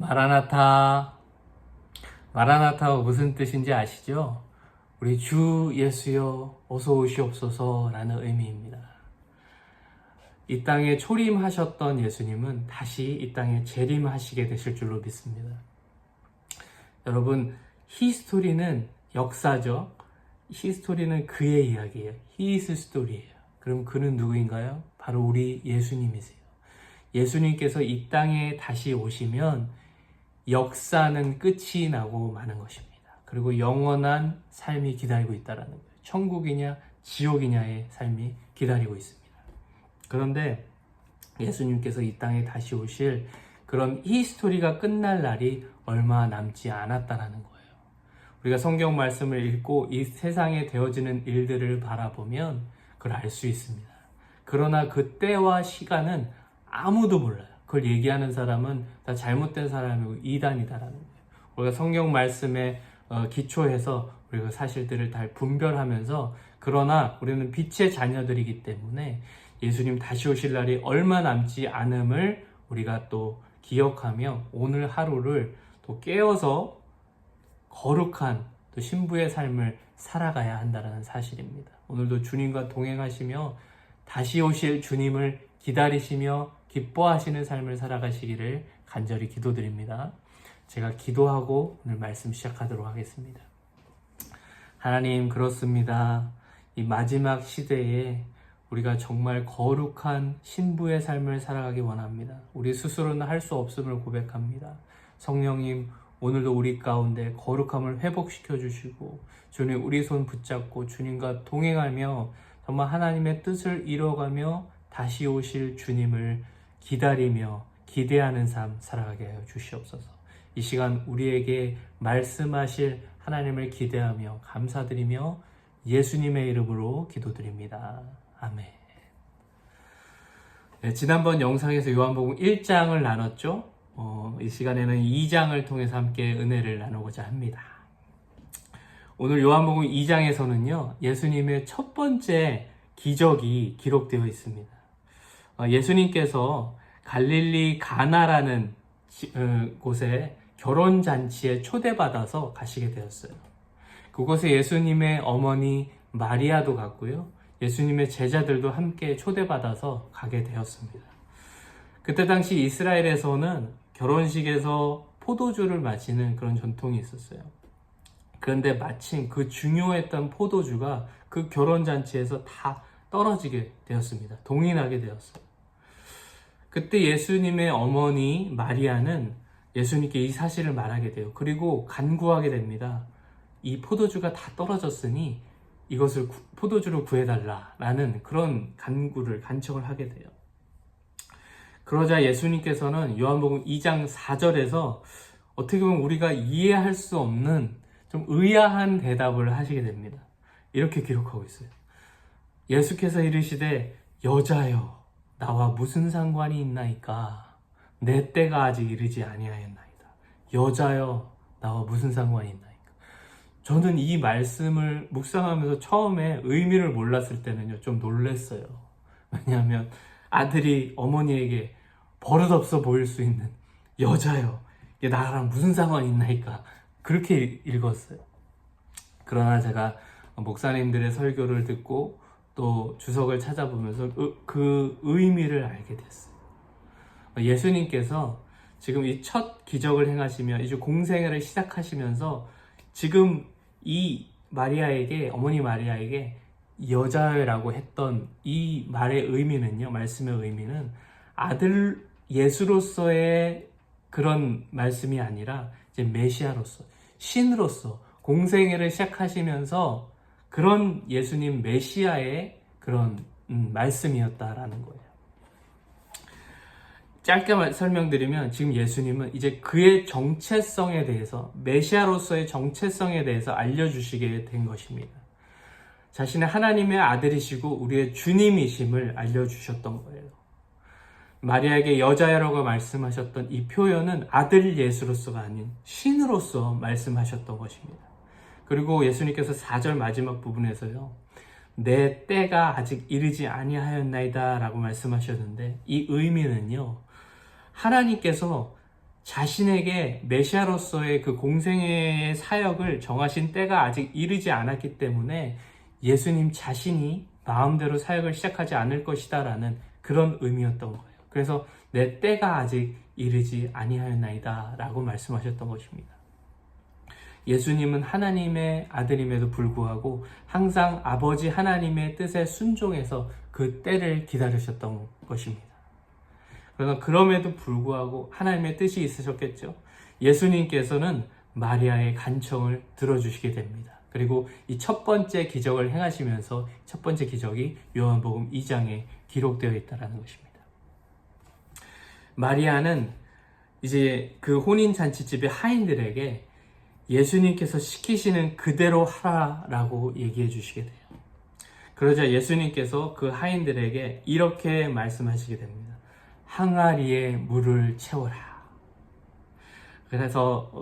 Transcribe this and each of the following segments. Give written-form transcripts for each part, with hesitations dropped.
마라나타. 마라나타가 무슨 뜻인지 아시죠? 우리 주 예수여 어서 오시옵소서 라는 의미입니다. 이 땅에 초림하셨던 예수님은 다시 이 땅에 재림하시게 되실 줄로 믿습니다. 여러분, 히스토리는 역사죠. 히스토리는 그의 이야기예요. 히스 스토리예요. 그럼 그는 누구인가요? 바로 우리 예수님이세요. 예수님께서 이 땅에 다시 오시면 역사는 끝이 나고 마는 것입니다. 그리고 영원한 삶이 기다리고 있다는 거예요. 천국이냐 지옥이냐의 삶이 기다리고 있습니다. 그런데 예수님께서 이 땅에 다시 오실 그런 히스토리가 끝날 날이 얼마 남지 않았다는 거예요. 우리가 성경 말씀을 읽고 이 세상에 되어지는 일들을 바라보면 그걸 알 수 있습니다. 그러나 그 때와 시간은 아무도 몰라요. 그걸 얘기하는 사람은 다 잘못된 사람이고 이단이다라는 거예요. 우리가 성경 말씀에 기초해서 우리가 사실들을 다 분별하면서, 그러나 우리는 빛의 자녀들이기 때문에 예수님 다시 오실 날이 얼마 남지 않음을 우리가 또 기억하며 오늘 하루를 또 깨어서 거룩한 또 신부의 삶을 살아가야 한다는 사실입니다. 오늘도 주님과 동행하시며 다시 오실 주님을 기다리시며 기뻐하시는 삶을 살아가시기를 간절히 기도드립니다. 제가 기도하고 오늘 말씀 시작하도록 하겠습니다. 하나님, 그렇습니다. 이 마지막 시대에 우리가 정말 거룩한 신부의 삶을 살아가기 원합니다. 우리 스스로는 할 수 없음을 고백합니다. 성령님, 오늘도 우리 가운데 거룩함을 회복시켜 주시고 주님 우리 손 붙잡고 주님과 동행하며 정말 하나님의 뜻을 이뤄가며 다시 오실 주님을 기다리며 기대하는 삶 살아가게 하여 주시옵소서. 이 시간 우리에게 말씀하실 하나님을 기대하며 감사드리며 예수님의 이름으로 기도드립니다. 아멘. 네, 지난번 영상에서 요한복음 1장을 나눴죠. 이 시간에는 2장을 통해서 함께 은혜를 나누고자 합니다. 오늘 요한복음 2장에서는요, 예수님의 첫 번째 기적이 기록되어 있습니다. 예수님께서 갈릴리 가나라는 곳에 결혼잔치에 초대받아서 가시게 되었어요. 그곳에 예수님의 어머니 마리아도 갔고요, 예수님의 제자들도 함께 초대받아서 가게 되었습니다. 그때 당시 이스라엘에서는 결혼식에서 포도주를 마시는 그런 전통이 있었어요. 그런데 마침 그 중요했던 포도주가 그 결혼잔치에서 다 떨어지게 되었습니다. 동인하게 되었어요. 그때 예수님의 어머니 마리아는 예수님께 이 사실을 말하게 돼요. 그리고 간구하게 됩니다. 이 포도주가 다 떨어졌으니 이것을 포도주로 구해달라라는 그런 간청을 하게 돼요. 그러자 예수님께서는 요한복음 2장 4절에서 어떻게 보면 우리가 이해할 수 없는 좀 의아한 대답을 하시게 됩니다. 이렇게 기록하고 있어요. 예수께서 이르시되 여자여 나와 무슨 상관이 있나이까? 내 때가 아직 이르지 아니하였나이다. 여자여 나와 무슨 상관이 있나이까? 저는 이 말씀을 묵상하면서 처음에 의미를 몰랐을 때는요, 좀 놀랐어요. 왜냐하면 아들이 어머니에게 버릇없어 보일 수 있는 여자여, 나랑 무슨 상관이 있나이까? 그렇게 읽었어요. 그러나 제가 목사님들의 설교를 듣고 또 주석을 찾아보면서 그 의미를 알게 됐어요. 예수님께서 지금 이 첫 기적을 행하시며 이제 공생애를 시작하시면서 지금 이 마리아에게, 어머니 마리아에게 여자라고 했던 이 말의 의미는요, 말씀의 의미는 아들 예수로서의 그런 말씀이 아니라 이제 메시아로서, 신으로서 공생애를 시작하시면서 그런 예수님 메시아의 그런 말씀이었다라는 거예요. 짧게 설명드리면 지금 예수님은 이제 그의 정체성에 대해서, 메시아로서의 정체성에 대해서 알려주시게 된 것입니다. 자신의 하나님의 아들이시고 우리의 주님이심을 알려주셨던 거예요. 마리아에게 여자라고 말씀하셨던 이 표현은 아들 예수로서가 아닌 신으로서 말씀하셨던 것입니다. 그리고 예수님께서 4절 마지막 부분에서요, 내 때가 아직 이르지 아니하였나이다 라고 말씀하셨는데, 이 의미는요, 하나님께서 자신에게 메시아로서의 그 공생애의 사역을 정하신 때가 아직 이르지 않았기 때문에 예수님 자신이 마음대로 사역을 시작하지 않을 것이다 라는 그런 의미였던 거예요. 그래서 내 때가 아직 이르지 아니하였나이다 라고 말씀하셨던 것입니다. 예수님은 하나님의 아들임에도 불구하고 항상 아버지 하나님의 뜻에 순종해서 그 때를 기다리셨던 것입니다. 그러나 그럼에도 불구하고 하나님의 뜻이 있으셨겠죠. 예수님께서는 마리아의 간청을 들어주시게 됩니다. 그리고 이 첫 번째 기적을 행하시면서 첫 번째 기적이 요한복음 2장에 기록되어 있다는 것입니다. 마리아는 이제 그 혼인잔치집의 하인들에게 예수님께서 시키시는 그대로 하라라고 얘기해 주시게 돼요. 그러자 예수님께서 그 하인들에게 이렇게 말씀하시게 됩니다. 항아리에 물을 채워라.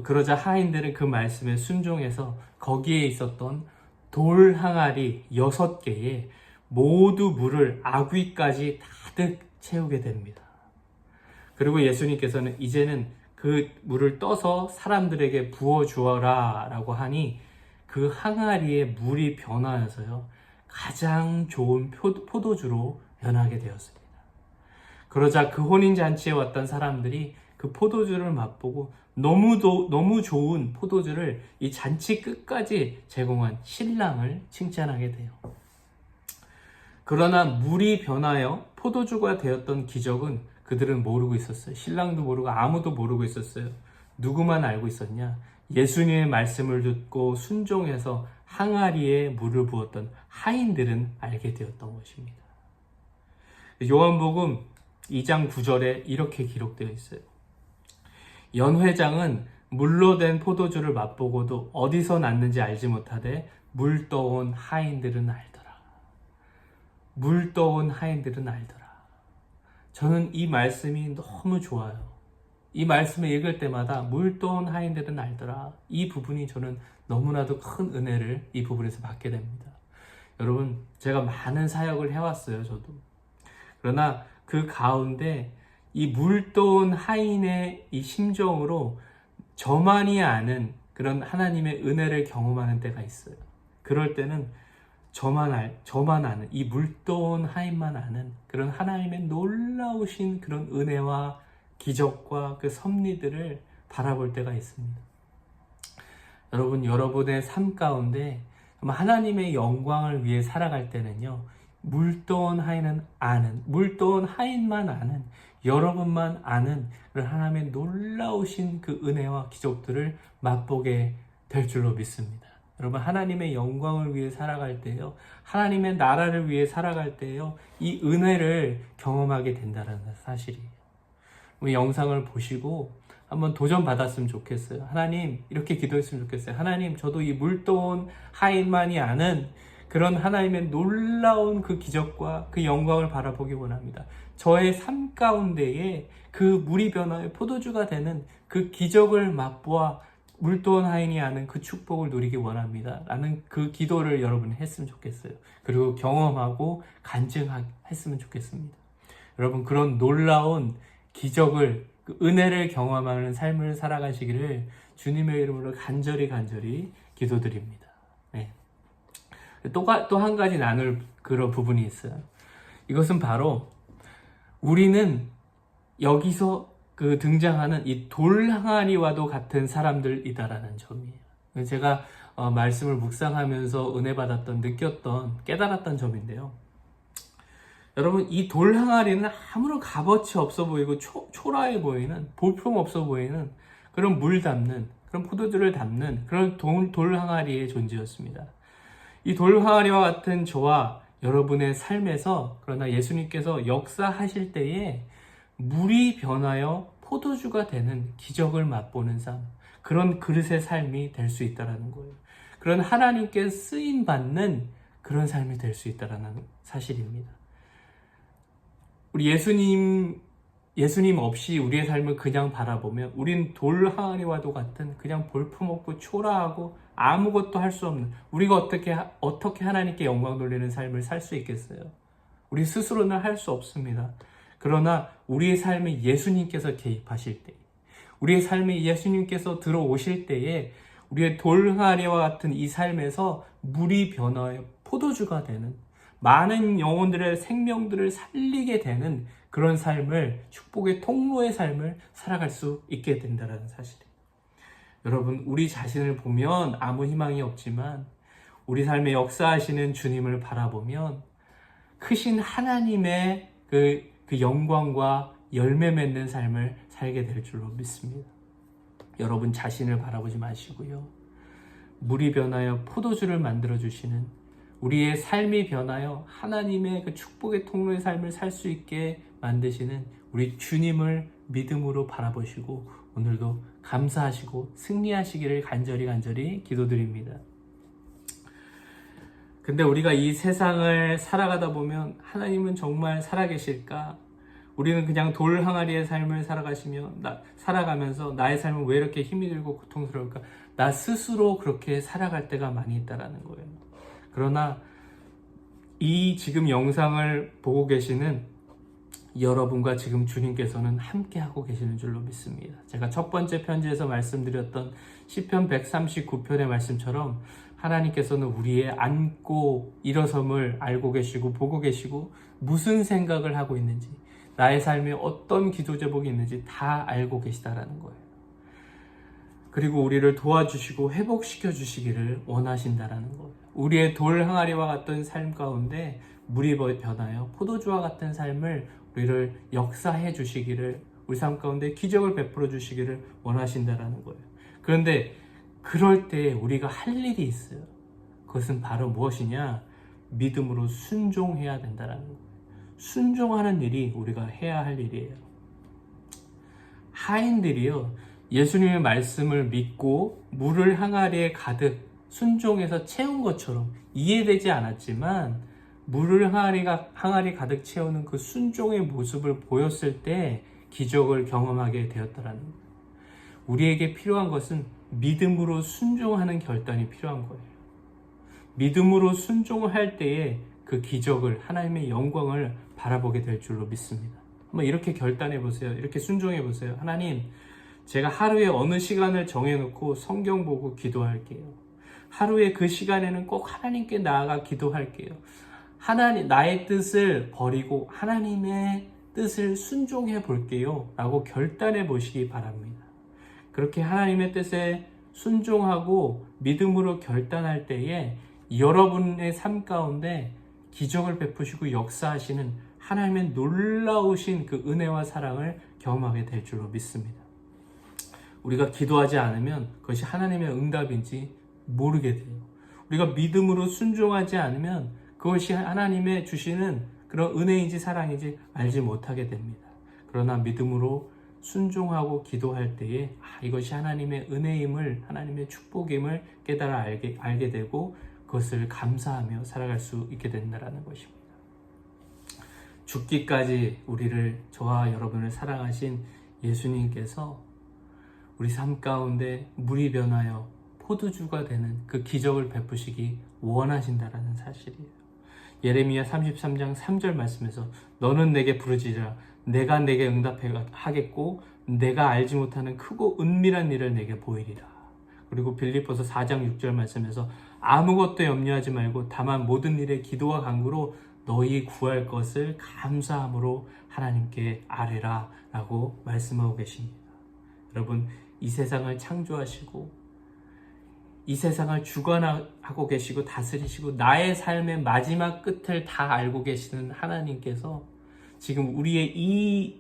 그러자 하인들은 그 말씀에 순종해서 거기에 있었던 돌 항아리 6개에 모두 물을 아귀까지 가득 채우게 됩니다. 그리고 예수님께서는 이제는 그 물을 떠서 사람들에게 부어주어라 라고 하니 그 항아리에 물이 변하여서요 가장 좋은 포도주로 변하게 되었습니다. 그러자 그 혼인잔치에 왔던 사람들이 그 포도주를 맛보고 너무 좋은 포도주를 이 잔치 끝까지 제공한 신랑을 칭찬하게 돼요. 그러나 물이 변하여 포도주가 되었던 기적은 그들은 모르고 있었어요. 신랑도 모르고 아무도 모르고 있었어요. 누구만 알고 있었냐? 예수님의 말씀을 듣고 순종해서 항아리에 물을 부었던 하인들은 알게 되었던 것입니다. 요한복음 2장 9절에 이렇게 기록되어 있어요. 연회장은 물로 된 포도주를 맛보고도 어디서 났는지 알지 못하되 물 떠온 하인들은 알더라. 물 떠온 하인들은 알더라. 저는 이 말씀이 너무 좋아요. 이 말씀을 읽을 때마다 물 떠온 하인들은 알더라. 이 부분이 저는 너무나도 큰 은혜를 이 부분에서 받게 됩니다. 여러분, 제가 많은 사역을 해왔어요, 저도. 그러나 그 가운데 이 물 떠온 하인의 이 심정으로 저만이 아는 그런 하나님의 은혜를 경험하는 때가 있어요. 그럴 때는 저만 아는, 이 물 떠온 하인만 아는 그런 하나님의 놀라우신 그런 은혜와 기적과 그 섭리들을 바라볼 때가 있습니다. 여러분, 여러분의 삶 가운데 하나님의 영광을 위해 살아갈 때는요, 물 떠온 하인만 아는, 여러분만 아는 그런 하나님의 놀라우신 그 은혜와 기적들을 맛보게 될 줄로 믿습니다. 여러분, 하나님의 영광을 위해 살아갈 때요, 하나님의 나라를 위해 살아갈 때요, 이 은혜를 경험하게 된다는 사실이에요. 우리 영상을 보시고 한번 도전 받았으면 좋겠어요. 하나님, 이렇게 기도했으면 좋겠어요. 하나님, 저도 이 물 떠온 하인만이 아는 그런 하나님의 놀라운 그 기적과 그 영광을 바라보기 원합니다. 저의 삶 가운데에 그 물이 변화의 포도주가 되는 그 기적을 맛보아 물 떠온 하인이 아는 그 축복을 누리기 원합니다. 라는 그 기도를 여러분이 했으면 좋겠어요. 그리고 경험하고 간증했으면 좋겠습니다. 여러분, 그런 놀라운 기적을, 그 은혜를 경험하는 삶을 살아가시기를 주님의 이름으로 간절히 기도드립니다. 네. 또 한 가지 나눌 그런 부분이 있어요. 이것은 바로 우리는 여기서 그 등장하는 이 돌 항아리와도 같은 사람들이다라는 점이에요. 제가 말씀을 묵상하면서 은혜 받았던, 느꼈던, 깨달았던 점인데요. 여러분, 이 돌 항아리는 아무런 값어치 없어 보이고 초라해 보이는, 볼품 없어 보이는 그런 물 담는, 그런 포도주를 담는 그런 돌 항아리의 존재였습니다. 이 돌 항아리와 같은 저와 여러분의 삶에서, 그러나 예수님께서 역사하실 때에 물이 변하여 포도주가 되는 기적을 맛보는 삶, 그런 그릇의 삶이 될 수 있다는 거예요. 그런 하나님께 쓰임받는 그런 삶이 될 수 있다는 사실입니다. 우리 예수님 없이 우리의 삶을 그냥 바라보면 우린 돌 항아리와도 같은 그냥 볼품없고 초라하고 아무것도 할 수 없는, 우리가 어떻게 하나님께 영광 돌리는 삶을 살 수 있겠어요? 우리 스스로는 할 수 없습니다. 그러나 우리의 삶에 예수님께서 개입하실 때, 우리의 삶에 예수님께서 들어오실 때에 우리의 돌항아리와 같은 이 삶에서 물이 변화하여 포도주가 되는, 많은 영혼들의 생명들을 살리게 되는 그런 삶을, 축복의 통로의 삶을 살아갈 수 있게 된다는 사실이에요. 여러분, 우리 자신을 보면 아무 희망이 없지만 우리 삶에 역사하시는 주님을 바라보면 크신 하나님의 그 영광과 열매 맺는 삶을 살게 될 줄로 믿습니다. 여러분 자신을 바라보지 마시고요. 물이 변하여 포도주를 만들어주시는, 우리의 삶이 변하여 하나님의 그 축복의 통로의 삶을 살 수 있게 만드시는 우리 주님을 믿음으로 바라보시고 오늘도 감사하시고 승리하시기를 간절히 기도드립니다. 근데 우리가 이 세상을 살아가다 보면 하나님은 정말 살아계실까? 우리는 그냥 돌 항아리의 삶을 살아가면서 나의 삶은 왜 이렇게 힘이 들고 고통스러울까? 나 스스로 그렇게 살아갈 때가 많이 있다라는 거예요. 그러나 이 지금 영상을 보고 계시는 여러분과 지금 주님께서는 함께 하고 계시는 줄로 믿습니다. 제가 첫 번째 편지에서 말씀드렸던 시편 139편의 말씀처럼 하나님께서는 우리의 앉고 일어섬을 알고 계시고 보고 계시고 무슨 생각을 하고 있는지, 나의 삶에 어떤 기도 제목이 있는지 다 알고 계시다라는 거예요. 그리고 우리를 도와주시고 회복시켜 주시기를 원하신다라는 거예요. 우리의 돌 항아리와 같은 삶 가운데 물이 변하여 포도주와 같은 삶을 우리를 역사해 주시기를, 우리 삶 가운데 기적을 베풀어 주시기를 원하신다라는 거예요. 그런데 그럴 때 우리가 할 일이 있어요. 그것은 바로 무엇이냐? 믿음으로 순종해야 된다라는 거예요. 순종하는 일이 우리가 해야 할 일이에요. 하인들이요, 예수님의 말씀을 믿고 물을 항아리에 가득 순종해서 채운 것처럼 이해되지 않았지만 물을 항아리 가득 채우는 그 순종의 모습을 보였을 때 기적을 경험하게 되었다라는 거예요. 우리에게 필요한 것은 믿음으로 순종하는 결단이 필요한 거예요. 믿음으로 순종할 때에 그 기적을, 하나님의 영광을 바라보게 될 줄로 믿습니다. 한번 이렇게 결단해 보세요. 이렇게 순종해 보세요. 하나님, 제가 하루에 어느 시간을 정해놓고 성경 보고 기도할게요. 하루에 그 시간에는 꼭 하나님께 나아가 기도할게요. 하나님, 나의 뜻을 버리고 하나님의 뜻을 순종해 볼게요 라고 결단해 보시기 바랍니다. 그렇게 하나님의 뜻에 순종하고 믿음으로 결단할 때에 여러분의 삶 가운데 기적을 베푸시고 역사하시는 하나님의 놀라우신 그 은혜와 사랑을 경험하게 될 줄로 믿습니다. 우리가 기도하지 않으면 그것이 하나님의 응답인지 모르게 돼요. 우리가 믿음으로 순종하지 않으면 그것이 하나님의 주시는 그런 은혜인지 사랑인지 알지 못하게 됩니다. 그러나 믿음으로 순종하고 기도할 때에 이것이 하나님의 은혜임을, 하나님의 축복임을 깨달아 알게 되고 그것을 감사하며 살아갈 수 있게 된다는 것입니다. 죽기까지 우리를, 저와 여러분을 사랑하신 예수님께서 우리 삶 가운데 물이 변하여 포도주가 되는 그 기적을 베푸시기 원하신다라는 사실이에요. 예레미야 33장 3절 말씀에서 너는 내게 부르짖으라 내가 내게 응답하겠고 내가 알지 못하는 크고 은밀한 일을 내게 보이리라. 그리고 빌립보서 4장 6절 말씀에서 아무것도 염려하지 말고 다만 모든 일에 기도와 간구로 너희 구할 것을 감사함으로 하나님께 아뢰라 라고 말씀하고 계십니다. 여러분, 이 세상을 창조하시고 이 세상을 주관하고 계시고 다스리시고 나의 삶의 마지막 끝을 다 알고 계시는 하나님께서 지금 이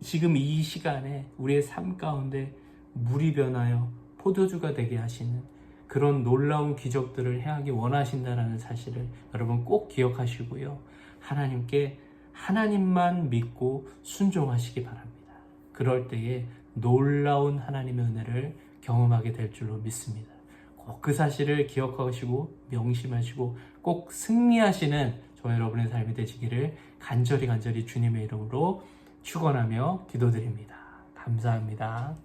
시간에 우리의 삶 가운데 물이 변하여 포도주가 되게 하시는 그런 놀라운 기적들을 행하기 원하신다는 사실을 여러분 꼭 기억하시고요. 하나님께 하나님만 믿고 순종하시기 바랍니다. 그럴 때에 놀라운 하나님의 은혜를 경험하게 될 줄로 믿습니다. 꼭 그 사실을 기억하시고 명심하시고 꼭 승리하시는 저와 여러분의 삶이 되시기를 간절히 주님의 이름으로 축원하며 기도드립니다. 감사합니다.